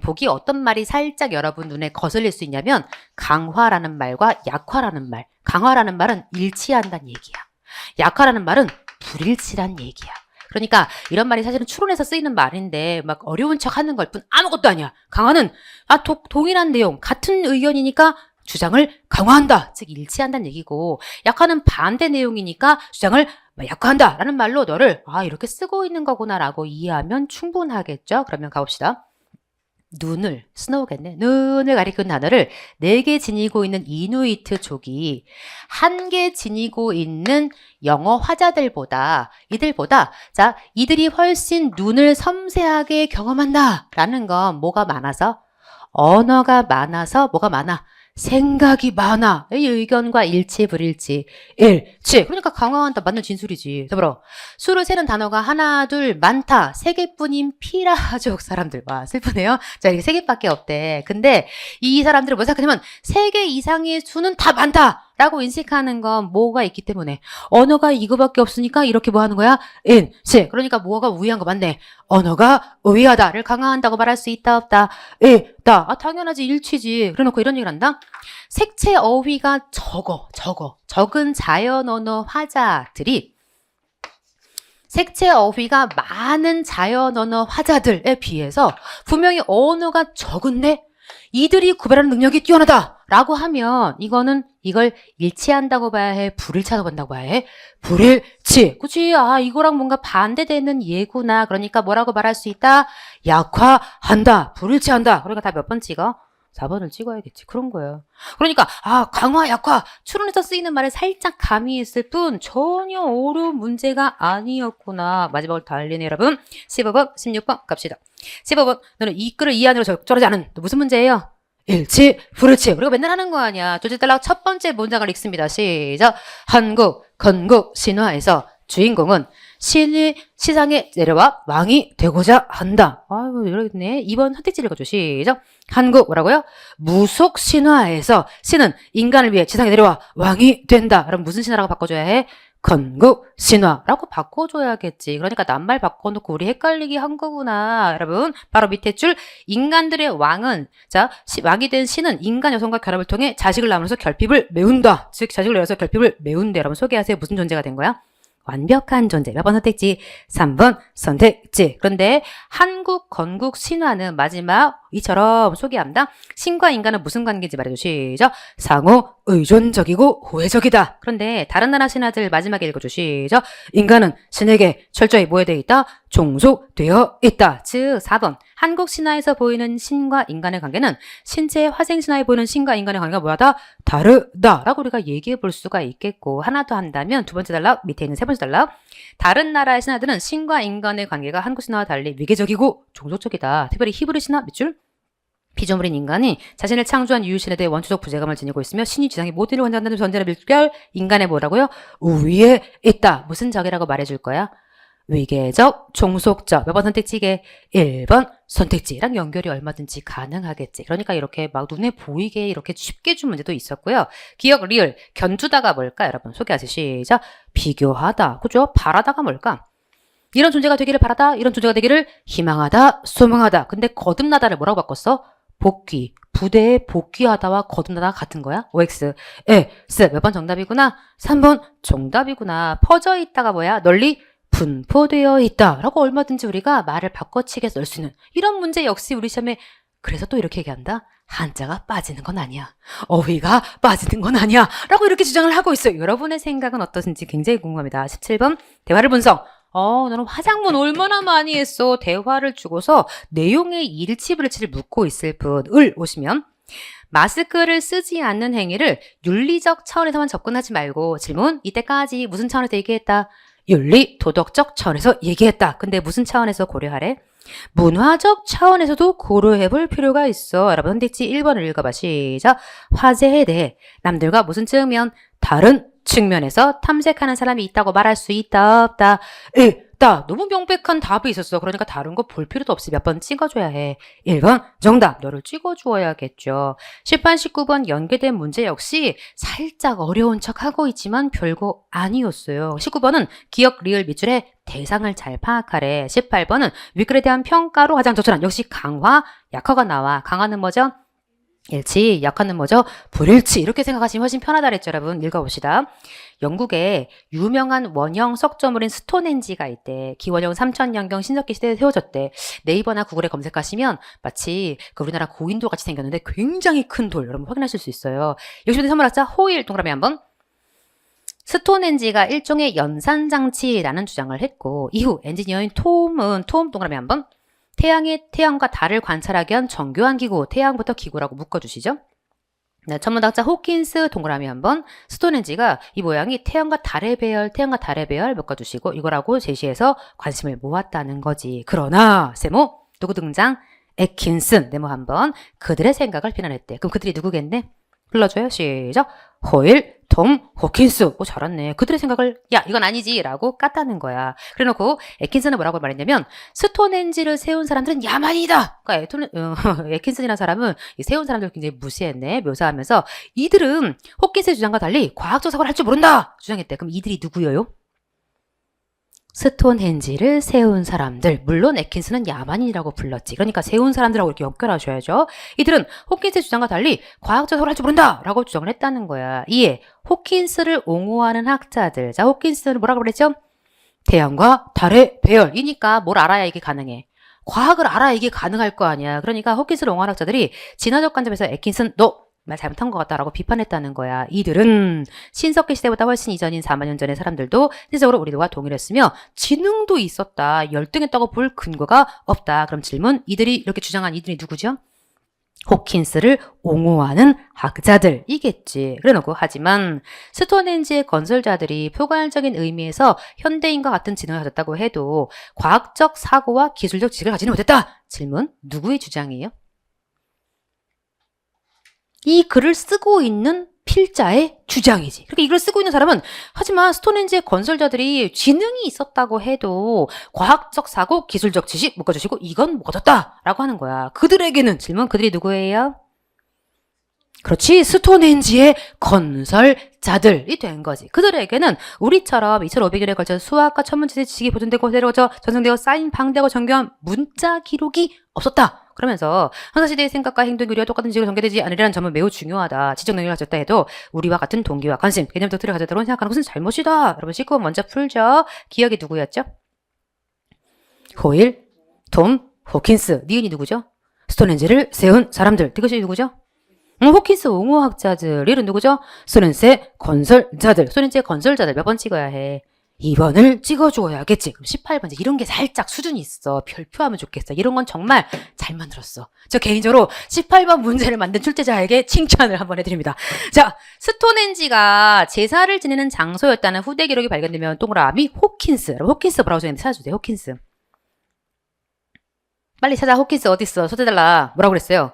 보기 어떤 말이 살짝 여러분 눈에 거슬릴 수 있냐면 강화라는 말과 약화라는 말. 강화라는 말은 일치한다는 얘기야. 약화라는 말은 불일치란 얘기야. 그러니까 이런 말이 사실은 추론해서 쓰이는 말인데 막 어려운 척 하는 걸 뿐 아무것도 아니야. 강화는 동일한 내용, 같은 의견이니까 주장을 강화한다. 즉 일치한다는 얘기고 약화는 반대 내용이니까 주장을 약화한다 라는 말로 너를 이렇게 쓰고 있는 거구나 라고 이해하면 충분하겠죠. 그러면 가봅시다. 눈을, 스노우겠네. 눈을 가리키는 단어를 4개 지니고 있는 이누이트족이 1개 지니고 있는 영어 화자들보다 이들이 훨씬 눈을 섬세하게 경험한다 라는 건 뭐가 많아서? 언어가 많아서 뭐가 많아? 생각이 많아. 이 의견과 일치, 불일치. 일치. 그러니까 강화한다. 맞는 진술이지. 더불어. 수를 세는 단어가 하나, 둘, 많다. 3개뿐인 피라족 사람들. 와, 슬프네요. 자, 이렇게 3개밖에 없대. 근데 이 사람들은 뭐 생각하냐면 3개 이상의 수는 다 많다. 라고 인식하는 건 뭐가 있기 때문에 언어가 이거밖에 없으니까 이렇게 뭐 하는 거야? 인식. 그러니까 뭐가 우위한 거 맞네. 언어가 우위하다를 강화한다고 말할 수 있다 없다? 있다. 당연하지. 일치지. 그래놓고 이런 얘기를 한다. 색채 어휘가 적은 자연 언어 화자들이 색채 어휘가 많은 자연 언어 화자들에 비해서 분명히 언어가 적은데 이들이 구별하는 능력이 뛰어나다 라고 하면 이걸 일치한다고 봐야 해? 불일치하다고 본다고 봐야 해? 불일치. 그치? 이거랑 뭔가 반대되는 예구나. 그러니까 뭐라고 말할 수 있다? 약화한다. 불일치한다. 그러니까 다 몇 번 찍어? 4번을 찍어야겠지. 그런 거예요. 그러니까 강화, 약화, 추론해서 쓰이는 말에 살짝 감이 있을 뿐 전혀 어려운 문제가 아니었구나. 마지막으로 달리네 여러분. 15번, 16번 갑시다. 15번, 너는 이 글을 이 안으로 적절하지 않은 무슨 문제예요? 일치, 불일치. 우리가 맨날 하는 거 아니야. 조지달락 첫 번째 문장을 읽습니다. 시작. 한국, 건국, 신화에서 주인공은 신이 시상에 내려와 왕이 되고자 한다. 아이고, 이러겠네. 2번 선택지를 읽어줘. 시작. 한국, 뭐라고요? 무속 신화에서 신은 인간을 위해 지상에 내려와 왕이 된다. 그럼 무슨 신화라고 바꿔줘야 해? 건국 신화라고 바꿔줘야겠지. 그러니까 낱말 바꿔놓고 우리 헷갈리게 한 거구나. 여러분 바로 밑에 줄 인간들의 왕은 왕이 된 신은 인간 여성과 결합을 통해 자식을 낳으면서 결핍을 메운다. 즉 자식을 낳아서 결핍을 메운대. 여러분 소개하세요. 무슨 존재가 된 거야? 완벽한 존재. 몇 번 선택지? 3번 선택지. 그런데 한국 건국 신화는 마지막 이처럼 소개합니다. 신과 인간은 무슨 관계인지 말해줘. 시작. 상호 의존적이고 호혜적이다. 그런데 다른 나라 신하들 마지막에 읽어줘. 시작. 인간은 신에게 철저히 뭐에 대해 있다? 종속되어 있다. 즉 4번 한국 신화에서 보이는 신과 인간의 관계는 신체의 화생 신화에 보이는 신과 인간의 관계가 뭐하다? 다르다라고 우리가 얘기해 볼 수가 있겠고, 하나 더 한다면 두 번째 단락 밑에 있는 세 번째 단락, 다른 나라의 신화들은 신과 인간의 관계가 한국 신화와 달리 위계적이고 종속적이다. 특별히 히브리 신화 밑줄, 피조물인 인간이 자신을 창조한 유일신에 대해 원초적 부재감을 지니고 있으며 신이 지상의 모든 일을 관장한다는 전제나 밀결 인간의 뭐라고요? 우위에 있다. 무슨 적이라고 말해줄 거야? 위계적, 종속적. 몇 번 선택지게? 1번 선택지랑 연결이 얼마든지 가능하겠지. 그러니까 이렇게 막 눈에 보이게 이렇게 쉽게 준 문제도 있었고요. 기억, 리을, 견주다가 뭘까? 여러분 소개하세요. 시작. 비교하다. 그죠? 바라다가 뭘까? 이런 존재가 되기를 바라다. 이런 존재가 되기를 희망하다. 소망하다. 근데 거듭나다를 뭐라고 바꿨어? 복귀. 부대에 복귀하다와 거듭나다 같은 거야? OX. S. 몇 번 정답이구나? 3번 정답이구나. 퍼져 있다가 뭐야? 널리 분포되어 있다 라고 얼마든지 우리가 말을 바꿔치기 해서 넣을 수 있는 이런 문제 역시 우리 시험에 그래서 또 이렇게 얘기한다. 한자가 빠지는 건 아니야. 어휘가 빠지는 건 아니야. 라고 이렇게 주장을 하고 있어요. 여러분의 생각은 어떠신지 굉장히 궁금합니다. 17번 대화를 분석. 너는 화장문 얼마나 많이 했어. 대화를 주고서 내용의 일치불일치를 묻고 있을 분을 오시면 마스크를 쓰지 않는 행위를 윤리적 차원에서만 접근하지 말고 질문 이때까지 무슨 차원에서 얘기했다? 윤리, 도덕적 차원에서 얘기했다. 근데 무슨 차원에서 고려하래? 문화적 차원에서도 고려해 볼 필요가 있어. 여러분 선택지 1번을 읽어봐. 시작. 화제에 대해 남들과 무슨 측면? 다른 측면에서 탐색하는 사람이 있다고 말할 수 있다 없다? 있다. 너무 명백한 답이 있었어. 그러니까 다른 거 볼 필요도 없이 몇 번 찍어줘야 해. 1번 정답. 너를 찍어주어야겠죠. 18, 19번 연계된 문제 역시 살짝 어려운 척하고 있지만 별거 아니었어요. 19번은 기억 리을 밑줄에 대상을 잘 파악하래. 18번은 윗글에 대한 평가로 가장 적절한 역시 강화, 약화가 나와. 강화는 뭐죠? 일치, 약화는 뭐죠? 불일치. 이렇게 생각하시면 훨씬 편하다 그랬죠, 여러분. 읽어봅시다. 영국에 유명한 원형 석조물인 스톤헨지가 있대. 기원형 3000년경 신석기 시대에 세워졌대. 네이버나 구글에 검색하시면 마치 그 우리나라 고인돌 같이 생겼는데 굉장히 큰 돌, 여러분 확인하실 수 있어요. 역시 선물학자 호일 동그라미 한번. 스톤헨지가 일종의 연산장치라는 주장을 했고, 이후 엔지니어인 톰 동그라미 한번. 태양과 달을 관찰하기 위한 정교한 기구, 태양부터 기구라고 묶어주시죠. 네, 천문학자 호킨스 동그라미 한번. 스톤헨지가 이 모양이 태양과 달의 배열 묶어주시고 이거라고 제시해서 관심을 모았다는 거지. 그러나 세모 누구 등장? 에킨슨 네모 한번. 그들의 생각을 비난했대. 그럼 그들이 누구겠네? 불러줘요. 시작. 호일, 톰, 호킨스. 오, 잘았네. 그들의 생각을 야 이건 아니지 라고 깠다는 거야. 그래놓고 에킨슨은 뭐라고 말했냐면 스톤헨지를 세운 사람들은 야만이다. 그러니까 에킨슨이라는 사람은 세운 사람들을 굉장히 무시했네. 묘사하면서 이들은 호킨스의 주장과 달리 과학적 사고를 할 줄 모른다 주장했대. 그럼 이들이 누구예요? 스톤헨지를 세운 사람들. 물론 에킨스는 야만인이라고 불렀지. 그러니까 세운 사람들하고 이렇게 연결하셔야죠. 이들은 호킨스의 주장과 달리 과학적 사고를 할 줄 모른다 라고 주장을 했다는 거야. 이에 호킨스를 옹호하는 학자들. 자, 호킨스는 뭐라고 그랬죠? 태양과 달의 배열이니까 뭘 알아야 이게 가능해. 과학을 알아야 이게 가능할 거 아니야. 그러니까 호킨스를 옹호하는 학자들이 진화적 관점에서 에킨슨 너 말 잘못한 것 같다라고 비판했다는 거야. 이들은 신석기 시대보다 훨씬 이전인 4만 년 전의 사람들도 실질적으로 우리들과 동일했으며 지능도 있었다. 열등했다고 볼 근거가 없다. 그럼 질문, 이들이 이렇게 주장한 이들이 누구죠? 호킨스를 옹호하는 학자들이겠지. 그래놓고 하지만 스톤헨지의 건설자들이 포괄적인 의미에서 현대인과 같은 지능을 가졌다고 해도 과학적 사고와 기술적 지식을 가지는 못했다. 질문, 누구의 주장이에요? 이 글을 쓰고 있는 필자의 주장이지. 그러니까 이걸 쓰고 있는 사람은 하지만 스톤헨지의 건설자들이 지능이 있었다고 해도 과학적 사고, 기술적 지식 묶어주시고 이건 못 얻었다 라고 하는 거야. 그들에게는 질문, 그들이 누구예요? 그렇지, 스톤헨지의 건설자들이 된 거지. 그들에게는 우리처럼 2500일에 걸쳐 수학과 천문지식 지식이 보존되고 새로워져 전송되어 쌓인 방대하고 정교한 문자 기록이 없었다. 그러면서 한사시대의 생각과 행동 교리와 똑같은 지식을 전개되지 않으리라는 점은 매우 중요하다. 지적 능력을 가졌다 해도 우리와 같은 동기와 관심, 개념적 틀을 가졌다고 생각하는 것은 잘못이다. 여러분 19번 먼저 풀죠. 기억이 누구였죠? 호일, 톰, 호킨스. 니은이 누구죠? 스톤헨지를 세운 사람들. 이것이 누구죠? 호킨스 옹호학자들. 이런 누구죠? 스톤헨지의 건설자들. 스톤헨지의 건설자들 몇 번 찍어야 해? 2번을 찍어줘야겠지. 그럼 18번째. 이런 게 살짝 수준이 있어. 별표하면 좋겠어. 이런 건 정말 잘 만들었어. 저 개인적으로 18번 문제를 만든 출제자에게 칭찬을 한번 해드립니다. 자, 스톤헨지가 제사를 지내는 장소였다는 후대 기록이 발견되면 동그라미 호킨스. 호킨스 브라우저에 찾아주세요. 호킨스. 빨리 찾아. 호킨스 어딨어? 소개해달라. 뭐라고 그랬어요?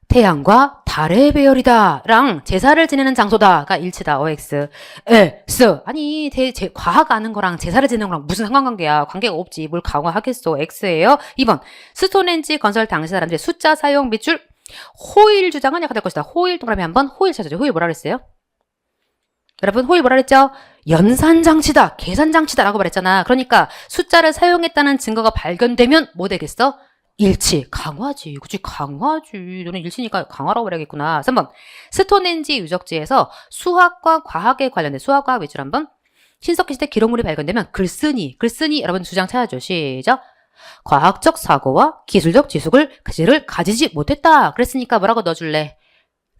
태양과 달의 배열이다 랑 제사를 지내는 장소다가 일치다. OX. S. 아니 과학 아는 거랑 제사를 지내는 거랑 무슨 상관관계야. 관계가 없지. 뭘 강화하겠어. X예요. 2번. 스톤헨지 건설 당시 사람들의 숫자 사용 밑줄 호일 주장은 약화될 것이다. 호일 동그라미 한번 호일 찾아줘. 호일 뭐라 그랬어요? 여러분 호일 뭐라 그랬죠? 연산장치다. 계산장치다 라고 말했잖아. 그러니까 숫자를 사용했다는 증거가 발견되면 뭐 되겠어? 일치. 강화지. 그치 강화지. 너네 일치니까 강화라고 그래야겠구나. 3번. 스톤헨지 유적지에서 수학과 과학에 관련된 수학과학 위주로 한번 신석기 시대 기록물이 발견되면 글쓴이 여러분 주장 찾아줘. 시작. 과학적 사고와 기술적 지식을 가지지 못했다. 그랬으니까 뭐라고 넣어줄래?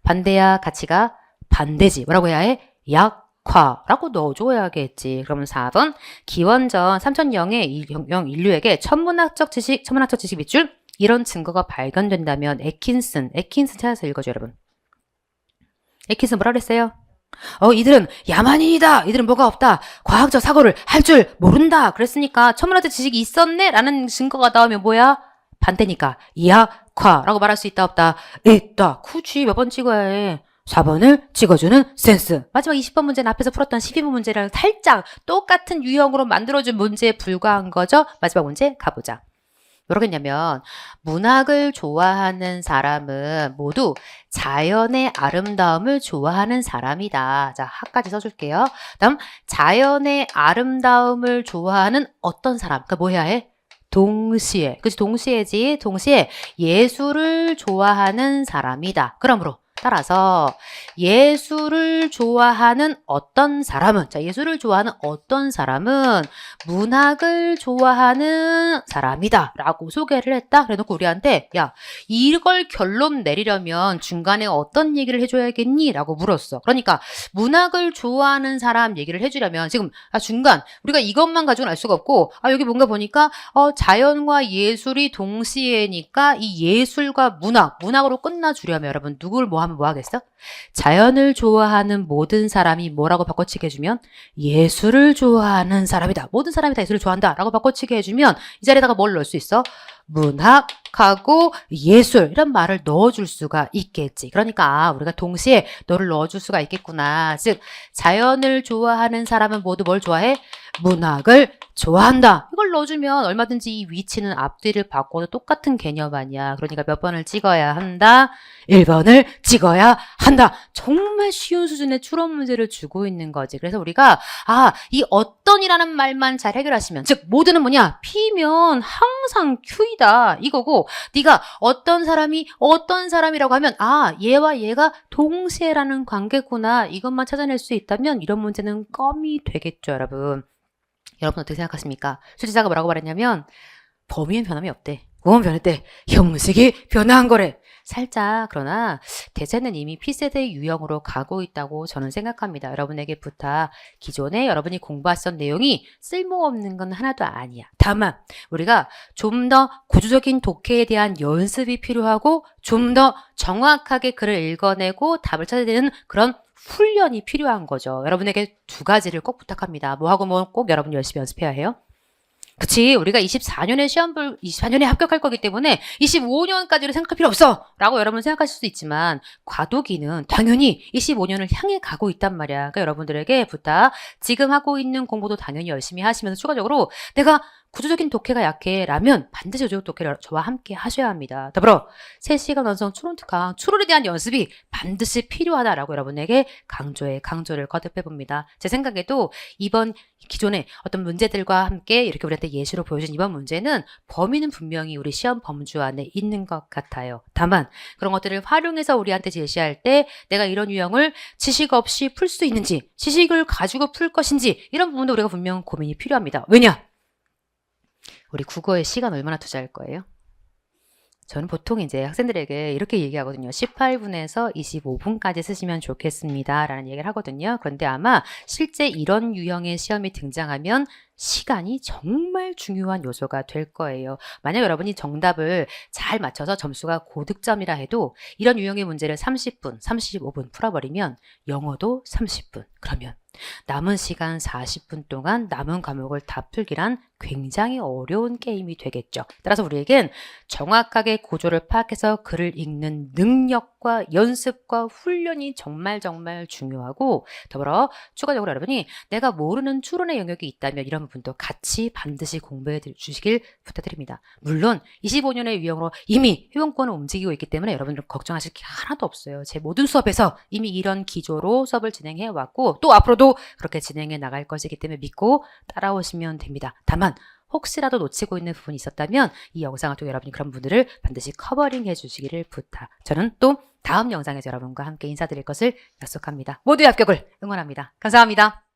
반대야. 가치가 반대지. 뭐라고 해야 해? 약화라고 넣어줘야겠지. 그러면 4번. 기원전 3000년의 인류에게 천문학적 지식 밑줄 이런 증거가 발견된다면 에킨슨 찾아서 읽어줘 여러분. 에킨슨 뭐라 그랬어요? 이들은 야만인이다. 이들은 뭐가 없다. 과학적 사고를 할 줄 모른다. 그랬으니까 천문학적 지식이 있었네 라는 증거가 나오면 뭐야? 반대니까 약화라고 말할 수 있다 없다? 있다. 굳이 몇 번 찍어야 해? 4번을 찍어주는 센스. 마지막 20번 문제는 앞에서 풀었던 12번 문제랑 살짝 똑같은 유형으로 만들어준 문제에 불과한 거죠. 마지막 문제 가보자. 뭐라겠냐면 문학을 좋아하는 사람은 모두 자연의 아름다움을 좋아하는 사람이다. 자, 학까지 써줄게요. 다음 자연의 아름다움을 좋아하는 어떤 사람. 그러니까 뭐 해야 해? 동시에. 그치 동시에지. 동시에 예술을 좋아하는 사람이다. 그러므로 따라서 예술을 좋아하는 어떤 사람은 예술을 좋아하는 어떤 사람은 문학을 좋아하는 사람이다 라고 소개를 했다. 그래놓고 우리한테 야 이걸 결론 내리려면 중간에 어떤 얘기를 해줘야겠니? 라고 물었어. 그러니까 문학을 좋아하는 사람 얘기를 해주려면 지금 중간 우리가 이것만 가지고는 알 수가 없고 여기 뭔가 보니까 자연과 예술이 동시에니까 이 예술과 문학으로 끝나주려면 여러분 누굴 뭐 하면 뭐 하겠어? 자연을 좋아하는 모든 사람이 뭐라고 바꿔치기 해주면 예술을 좋아하는 사람이다. 모든 사람이 다 예술을 좋아한다 라고 바꿔치기 해주면 이 자리에다가 뭘 넣을 수 있어? 문학하고 예술 이런 말을 넣어줄 수가 있겠지. 그러니까 우리가 동시에 너를 넣어줄 수가 있겠구나. 즉 자연을 좋아하는 사람은 모두 뭘 좋아해? 문학을 좋아한다. 이걸 넣어주면 얼마든지 이 위치는 앞뒤를 바꿔도 똑같은 개념 아니야. 그러니까 몇 번을 찍어야 한다? 1번을 찍어야 한다. 정말 쉬운 수준의 추론 문제를 주고 있는 거지. 그래서 우리가 이 어떤이라는 말만 잘 해결하시면 즉 모두는 뭐냐? P면 항상 Q이다 이거고 네가 어떤 사람이라고 하면 얘와 얘가 동시에라는 관계구나. 이것만 찾아낼 수 있다면 이런 문제는 껌이 되겠죠 여러분. 여러분 어떻게 생각하십니까? 출제자가 뭐라고 말했냐면 범위는 변함이 없대. 뭐만 변했대? 형식이 변화한 거래. 살짝 그러나 대세는 이미 P세대의 유형으로 가고 있다고 저는 생각합니다. 여러분에게 부탁. 기존에 여러분이 공부하셨던 내용이 쓸모없는 건 하나도 아니야. 다만 우리가 좀 더 구조적인 독해에 대한 연습이 필요하고 좀 더 정확하게 글을 읽어내고 답을 찾아야 되는 그런 훈련이 필요한 거죠. 여러분에게 두 가지를 꼭 부탁합니다. 뭐하고 뭐 꼭 여러분 열심히 연습해야 해요. 그치 우리가 24년에 합격할 거기 때문에 25년까지를 생각할 필요 없어 라고 여러분 생각하실 수 있지만 과도기는 당연히 25년을 향해 가고 있단 말이야. 그러니까 여러분들에게 부탁 지금 하고 있는 공부도 당연히 열심히 하시면서 추가적으로 내가 구조적인 독해가 약해 라면 반드시 구조적 독해를 저와 함께 하셔야 합니다. 더불어 3시간 완성 추론 특강 추론에 대한 연습이 반드시 필요하다라고 여러분에게 강조를 거듭해 봅니다. 제 생각에도 이번 기존의 어떤 문제들과 함께 이렇게 우리한테 예시로 보여준 이번 문제는 범위는 분명히 우리 시험 범주 안에 있는 것 같아요. 다만 그런 것들을 활용해서 우리한테 제시할 때 내가 이런 유형을 지식 없이 풀 수 있는지 지식을 가지고 풀 것인지 이런 부분도 우리가 분명 고민이 필요합니다. 왜냐? 우리 국어에 시간 얼마나 투자할 거예요? 저는 보통 이제 학생들에게 이렇게 얘기하거든요. 18분에서 25분까지 쓰시면 좋겠습니다. 라는 얘기를 하거든요. 그런데 아마 실제 이런 유형의 시험이 등장하면 시간이 정말 중요한 요소가 될 거예요. 만약 여러분이 정답을 잘 맞춰서 점수가 고득점이라 해도 이런 유형의 문제를 30분, 35분 풀어버리면 영어도 30분. 그러면 남은 시간 40분 동안 남은 과목을 다 풀기란 굉장히 어려운 게임이 되겠죠. 따라서 우리에겐 정확하게 구조를 파악해서 글을 읽는 능력과 연습과 훈련이 정말 중요하고, 더불어 추가적으로 여러분이 내가 모르는 추론의 영역이 있다면 이런 부분도 같이 반드시 공부해 주시길 부탁드립니다. 물론 25년의 유형으로 이미 회원권을 움직이고 있기 때문에 여러분들 걱정하실 게 하나도 없어요. 제 모든 수업에서 이미 이런 기조로 수업을 진행해 왔고 또 앞으로도 그렇게 진행해 나갈 것이기 때문에 믿고 따라오시면 됩니다. 다만 혹시라도 놓치고 있는 부분이 있었다면 이 영상을 통해 여러분이 그런 분들을 반드시 커버링해 주시기를 부탁. 저는 또 다음 영상에서 여러분과 함께 인사드릴 것을 약속합니다. 모두의 합격을 응원합니다. 감사합니다.